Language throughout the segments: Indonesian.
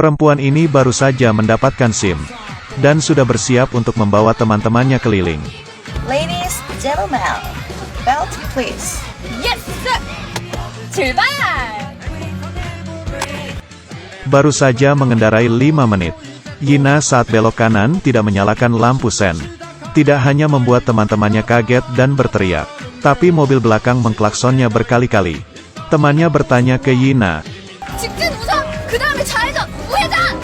Perempuan ini baru saja mendapatkan SIM, dan sudah bersiap untuk membawa teman-temannya keliling. Ladies, gentlemen, belt please. Yes! 출발! Baru saja mengendarai 5 menit. Yina saat belok kanan tidak menyalakan lampu sen. Tidak hanya membuat teman-temannya kaget dan berteriak, tapi mobil belakang mengklaksonnya berkali-kali. Temannya bertanya ke Yina, 직진 우선, 그 다음에 좌회전, 우회전!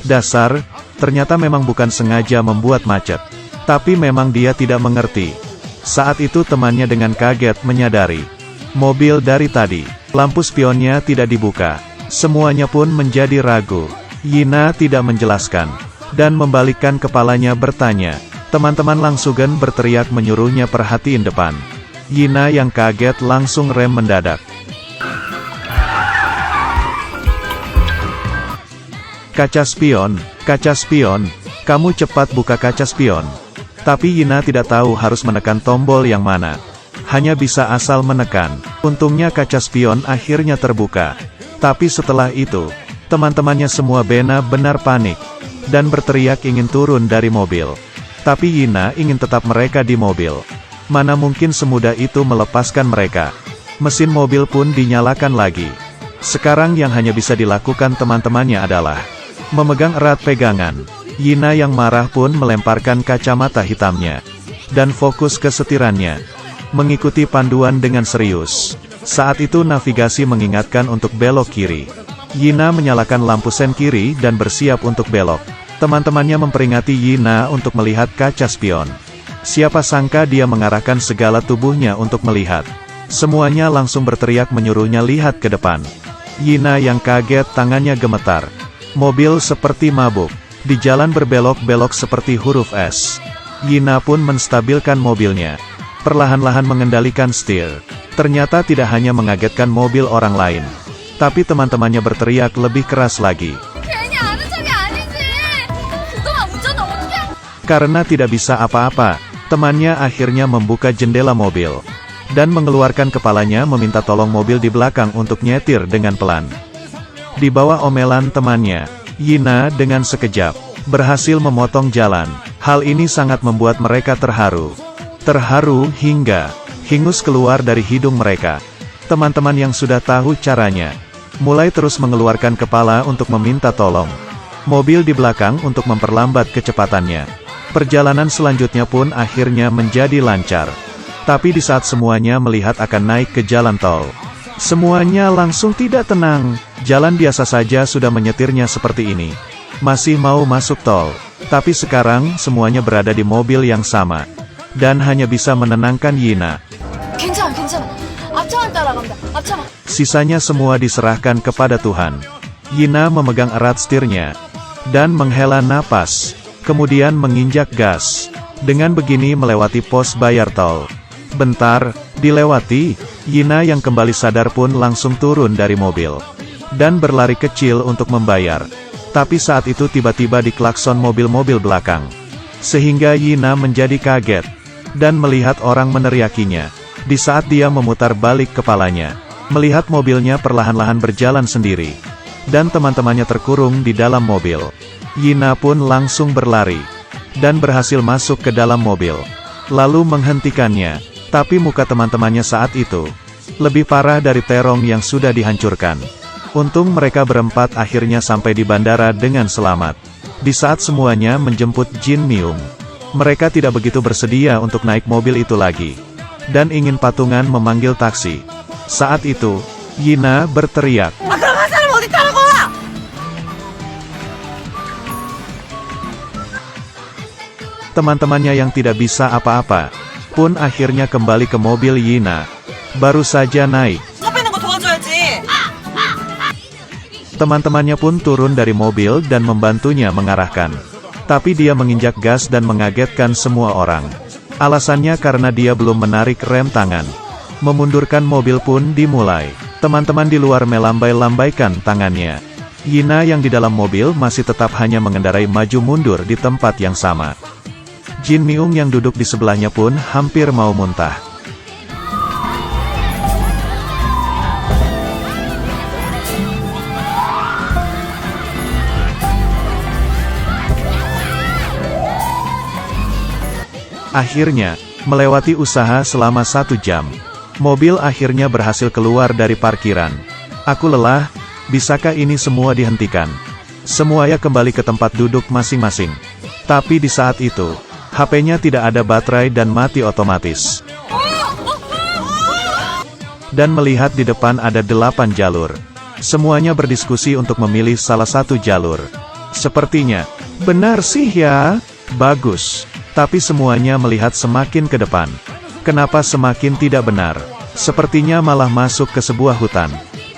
dasar, ternyata memang bukan sengaja membuat macet. Tapi memang dia tidak mengerti. Saat itu temannya dengan kaget menyadari, mobil dari tadi, lampu spionnya tidak dibuka. Semuanya pun menjadi ragu. Yina tidak menjelaskan, dan membalikkan kepalanya bertanya. Teman-teman langsung berteriak menyuruhnya perhatiin depan. Yina yang kaget langsung rem mendadak. Kaca spion, kamu cepat buka kaca spion. Tapi Yina tidak tahu harus menekan tombol yang mana. Hanya bisa asal menekan. Untungnya kaca spion akhirnya terbuka. Tapi setelah itu, teman-temannya semua benar-benar panik, dan berteriak ingin turun dari mobil. Tapi Yina ingin tetap mereka di mobil. Mana mungkin semudah itu melepaskan mereka. Mesin mobil pun dinyalakan lagi. Sekarang yang hanya bisa dilakukan teman-temannya adalah memegang erat pegangan. Yina yang marah pun melemparkan kacamata hitamnya, dan fokus ke setirannya, mengikuti panduan dengan serius. Saat itu navigasi mengingatkan untuk belok kiri. Yina menyalakan lampu sen kiri dan bersiap untuk belok. Teman-temannya memperingati Yina untuk melihat kaca spion. Siapa sangka dia mengarahkan segala tubuhnya untuk melihat. Semuanya langsung berteriak menyuruhnya lihat ke depan. Yina yang kaget tangannya gemetar. Mobil seperti mabuk. Di jalan berbelok-belok seperti huruf S. Yina pun menstabilkan mobilnya. Perlahan-lahan mengendalikan setir. Ternyata tidak hanya mengagetkan mobil orang lain, tapi teman-temannya berteriak lebih keras lagi. 괜히 아는 척이 아니지! 그동안 운전을 어떻게... Karena tidak bisa apa-apa, temannya akhirnya membuka jendela mobil, dan mengeluarkan kepalanya meminta tolong mobil di belakang untuk nyetir dengan pelan. Di bawah omelan temannya, Yina dengan sekejap berhasil memotong jalan. Hal ini sangat membuat mereka terharu. Terharu hingga hingus keluar dari hidung mereka. Teman-teman yang sudah tahu caranya, mulai terus mengeluarkan kepala untuk meminta tolong. Mobil di belakang untuk memperlambat kecepatannya. Perjalanan selanjutnya pun akhirnya menjadi lancar. Tapi di saat semuanya melihat akan naik ke jalan tol, semuanya langsung tidak tenang. Jalan biasa saja sudah menyetirnya seperti ini. Masih mau masuk tol. Tapi sekarang, semuanya berada di mobil yang sama. Dan hanya bisa menenangkan Yina. 괜찮아. 앞차만 따라간다. 앞차만. Sisanya semua diserahkan kepada Tuhan. Yina memegang erat setirnya, dan menghela napas. Kemudian menginjak gas. Dengan begini melewati pos bayar tol. Bentar, dilewati, Yina yang kembali sadar pun langsung turun dari mobil. Dan berlari kecil untuk membayar. Tapi saat itu tiba-tiba diklakson mobil-mobil belakang. Sehingga Yina menjadi kaget. Dan melihat orang meneriakinya. Di saat dia memutar balik kepalanya, melihat mobilnya perlahan-lahan berjalan sendiri. Dan teman-temannya terkurung di dalam mobil. Yina pun langsung berlari. Dan berhasil masuk ke dalam mobil. Lalu menghentikannya. Tapi muka teman-temannya saat itu lebih parah dari terong yang sudah dihancurkan. Untung mereka berempat akhirnya sampai di bandara dengan selamat. Di saat semuanya menjemput Jin Myung, mereka tidak begitu bersedia untuk naik mobil itu lagi. Dan ingin patungan memanggil taksi. Saat itu, Yina berteriak. Teman-temannya yang tidak bisa apa-apa, pun akhirnya kembali ke mobil Yina. Baru saja naik. Teman-temannya pun turun dari mobil dan membantunya mengarahkan. Tapi dia menginjak gas dan mengagetkan semua orang. Alasannya karena dia belum menarik rem tangan. Memundurkan mobil pun dimulai. Teman-teman di luar melambai-lambaikan tangannya. Yina yang di dalam mobil masih tetap hanya mengendarai maju mundur di tempat yang sama. Jin Myung yang duduk di sebelahnya pun hampir mau muntah. Akhirnya, melewati usaha selama 1 jam. Mobil akhirnya berhasil keluar dari parkiran. Aku lelah, bisakah ini semua dihentikan? Semuanya kembali ke tempat duduk masing-masing. Tapi di saat itu, HP-nya tidak ada baterai dan mati otomatis. Dan melihat di depan ada 8 jalur. Semuanya berdiskusi untuk memilih salah satu jalur. Sepertinya, benar sih ya, bagus. Tapi semuanya melihat semakin ke depan. Kenapa semakin tidak benar? Sepertinya malah masuk ke sebuah hutan.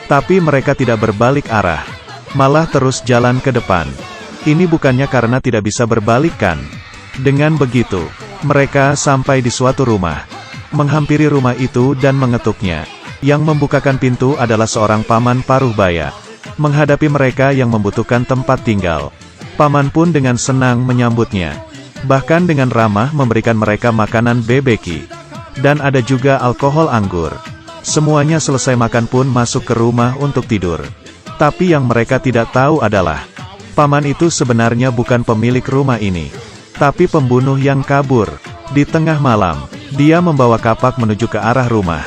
Tapi mereka tidak berbalik arah. Malah terus jalan ke depan. Ini bukannya karena tidak bisa berbalik kan? Dengan begitu, mereka sampai di suatu rumah. Menghampiri rumah itu dan mengetuknya. Yang membukakan pintu adalah seorang paman paruh baya. Menghadapi mereka yang membutuhkan tempat tinggal. Paman pun dengan senang menyambutnya. Bahkan dengan ramah memberikan mereka makanan bebeki. Dan ada juga alkohol anggur. Semuanya selesai makan pun masuk ke rumah untuk tidur. Tapi yang mereka tidak tahu adalah, paman itu sebenarnya bukan pemilik rumah ini. Tapi pembunuh yang kabur. Di tengah malam, dia membawa kapak menuju ke arah rumah.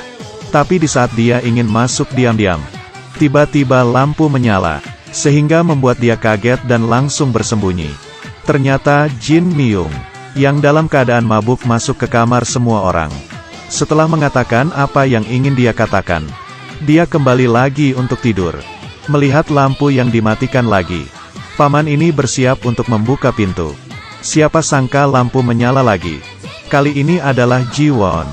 Tapi di saat dia ingin masuk diam-diam, tiba-tiba lampu menyala, sehingga membuat dia kaget dan langsung bersembunyi. Ternyata Jin Myung, yang dalam keadaan mabuk masuk ke kamar semua orang. Setelah mengatakan apa yang ingin dia katakan, dia kembali lagi untuk tidur. Melihat lampu yang dimatikan lagi, paman ini bersiap untuk membuka pintu. Siapa sangka lampu menyala lagi. Kali ini adalah Ji-won.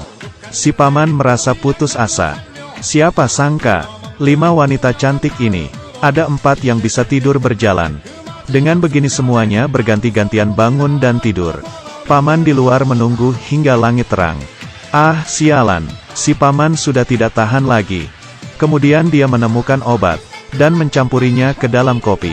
Si paman merasa putus asa. Siapa sangka, 5 wanita cantik ini, ada 4 yang bisa tidur berjalan. Dengan begini semuanya berganti-gantian bangun dan tidur. Paman di luar menunggu hingga langit terang. Ah, sialan, si paman sudah tidak tahan lagi. Kemudian dia menemukan obat, dan mencampurinya ke dalam kopi.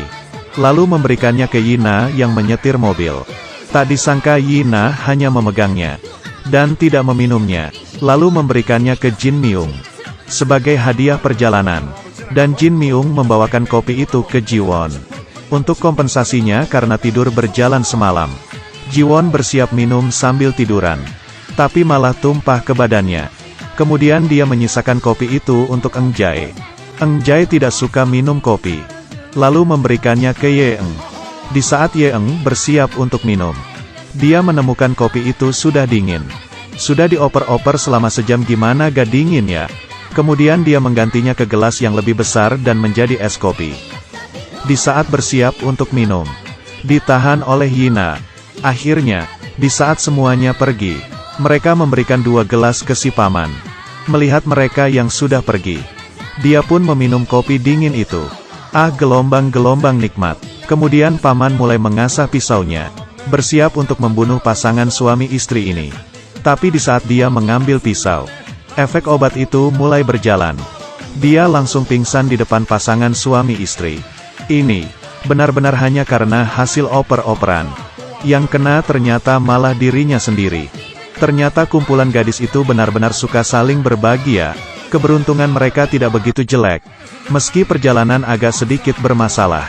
Lalu memberikannya ke Yina yang menyetir mobil. Tak disangka Yina hanya memegangnya, dan tidak meminumnya, lalu memberikannya ke Jin Myung sebagai hadiah perjalanan. Dan Jin Myung membawakan kopi itu ke Ji-won. Untuk kompensasinya karena tidur berjalan semalam, Ji-won bersiap minum sambil tiduran. Tapi malah tumpah ke badannya. Kemudian dia menyisakan kopi itu untuk Eng Jae. Eng Jae tidak suka minum kopi. Lalu memberikannya ke Ye-eng. Di saat Ye-eng bersiap untuk minum, dia menemukan kopi itu sudah dingin. Sudah dioper-oper selama sejam, gimana gak dingin ya? Kemudian dia menggantinya ke gelas yang lebih besar dan menjadi es kopi. Di saat bersiap untuk minum, ditahan oleh Yina. Akhirnya, di saat semuanya pergi, mereka memberikan 2 gelas ke si paman. Melihat mereka yang sudah pergi, dia pun meminum kopi dingin itu. Ah, gelombang-gelombang nikmat. Kemudian paman mulai mengasah pisaunya, bersiap untuk membunuh pasangan suami istri ini. Tapi di saat dia mengambil pisau, efek obat itu mulai berjalan. Dia langsung pingsan di depan pasangan suami istri. Ini benar-benar hanya karena hasil oper-operan. Yang kena ternyata malah dirinya sendiri. Ternyata kumpulan gadis itu benar-benar suka saling berbagi ya. Keberuntungan mereka tidak begitu jelek. Meski perjalanan agak sedikit bermasalah,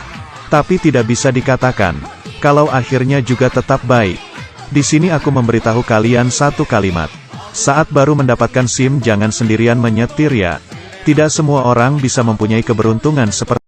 tapi tidak bisa dikatakan kalau akhirnya juga tetap baik. Di sini aku memberitahu kalian satu kalimat. Saat baru mendapatkan SIM jangan sendirian menyetir ya. Tidak semua orang bisa mempunyai keberuntungan seperti